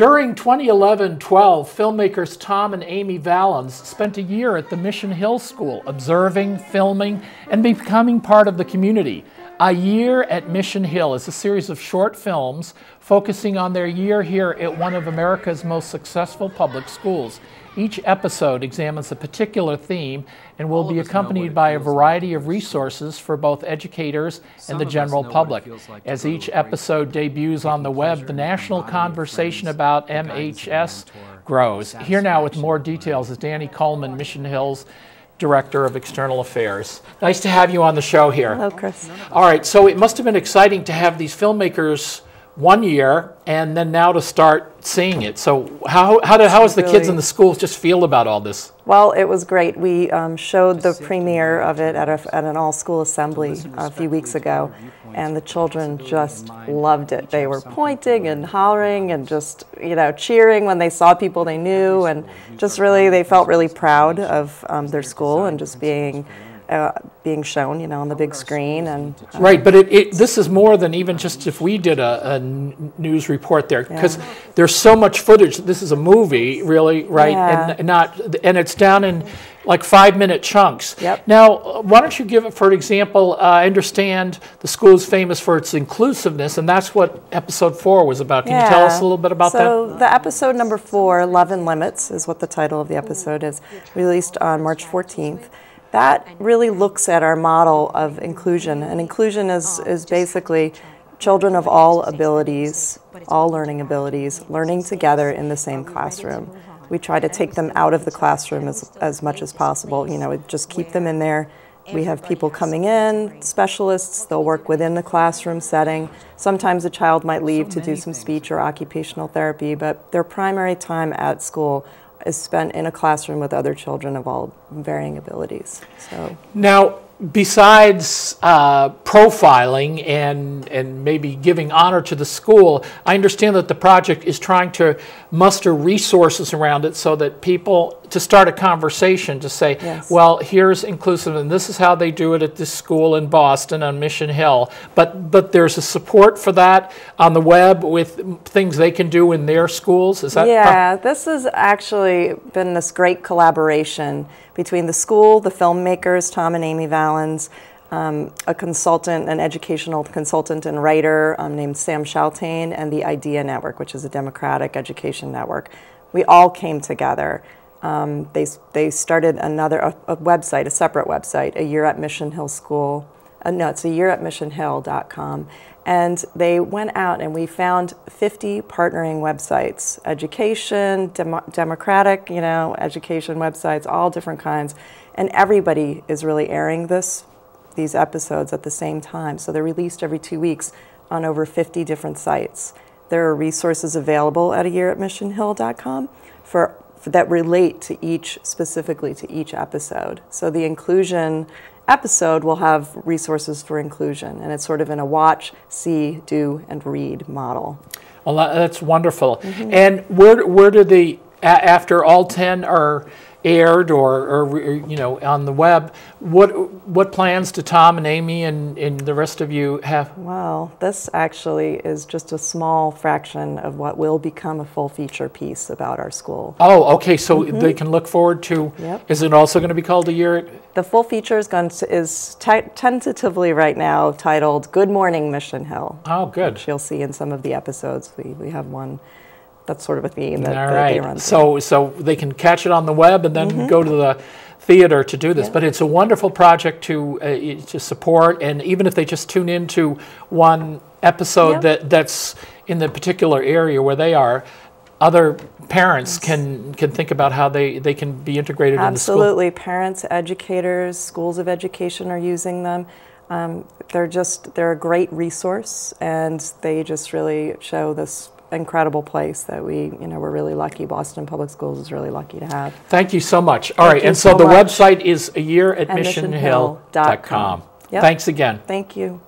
during 2011-12, filmmakers Tom and Amy Valens spent a year at the Mission Hill School, observing, filming, and becoming part of the community. A Year at Mission Hill is a series of short films focusing on their year here at one of America's most successful public schools. Each episode examines a particular theme and will be accompanied by a variety of resources for both educators and the general public. As each episode debuts on the web, the national conversation about MHS grows. Here now with more details is Dani Coleman, Mission Hill's Director of External Affairs. Nice to have you on the show here. Hello, Chris. All right, so it must have been exciting to have these filmmakers 1 year and then now to start seeing it. So how does the kids in the schools just feel about all this? Well, it was great. We showed the premiere of it at an all-school assembly a few weeks ago, and the children just loved it. They were pointing and hollering and just, you know, cheering when they saw people they knew, and just really, they felt really proud of their school and just being shown, you know, on the big screen. And right, but this is more than even just if we did a news report there, because there's so much footage. This is a movie, really, right? Yeah. And it's down in like 5-minute chunks. Yep. Now, why don't you give it, for example, I understand the school is famous for its inclusiveness, and that's what episode 4 was about. Can you tell us a little bit about that? So the episode number 4, Love and Limits, is what the title of the episode is, released on March 14th. That really looks at our model of inclusion, and inclusion is basically children of all abilities, all learning abilities, learning together in the same classroom. We try to take them out of the classroom as much as possible, you know, just keep them in there. We have people coming in, specialists, they'll work within the classroom setting. Sometimes a child might leave to do some speech or occupational therapy, but their primary time at school is spent in a classroom with other children of all varying abilities. So now, besides profiling and maybe giving honor to the school, I understand that the project is trying to muster resources around it so that people, to start a conversation, to say, well, here's inclusive, and this is how they do it at this school in Boston on Mission Hill. But there's a support for that on the web with things they can do in their schools. Is that? Yeah, this has actually been this great collaboration between the school, the filmmakers, Tom and Amy Valens, a consultant, an educational consultant and writer named Sam Shaltain, and the IDEA Network, which is a democratic education network. We all came together. They started a website, a separate website, A Year at Mission Hill School. No, it's ayearatmissionhill.com. And they went out and we found 50 partnering websites, education, democratic, you know, education websites, all different kinds. And everybody is really airing these episodes at the same time. So they're released every 2 weeks on over 50 different sites. There are resources available at ayearatmissionhill.com that relate specifically to each episode. So the inclusion episode will have resources for inclusion, and it's sort of in a watch, see, do, and read model. Well, that's wonderful. And where do after all 10 are aired or you know, on the web, what plans do Tom and Amy and the rest of you have? Well, this actually is just a small fraction of what will become a full feature piece about our school. Oh, okay, so they can look forward to, is it also going to be called A Year? The full feature is tentatively right now titled Good Morning Mission Hill. Oh, good. Which you'll see in some of the episodes. We have one that's sort of a theme that they run through. So they can catch it on the web and then go to the theater to do this. But it's a wonderful project to support, and even if they just tune into one episode that's in the particular area where they are, other parents can think about how they can be integrated in the school. Absolutely. Parents, educators, schools of education are using them. They're a great resource, and they just really show this incredible place that we're really lucky. Boston Public Schools is really lucky to have. Thank you so much. All right, and so the website is ayearatmissionhill.com. Yep. Thanks again. Thank you.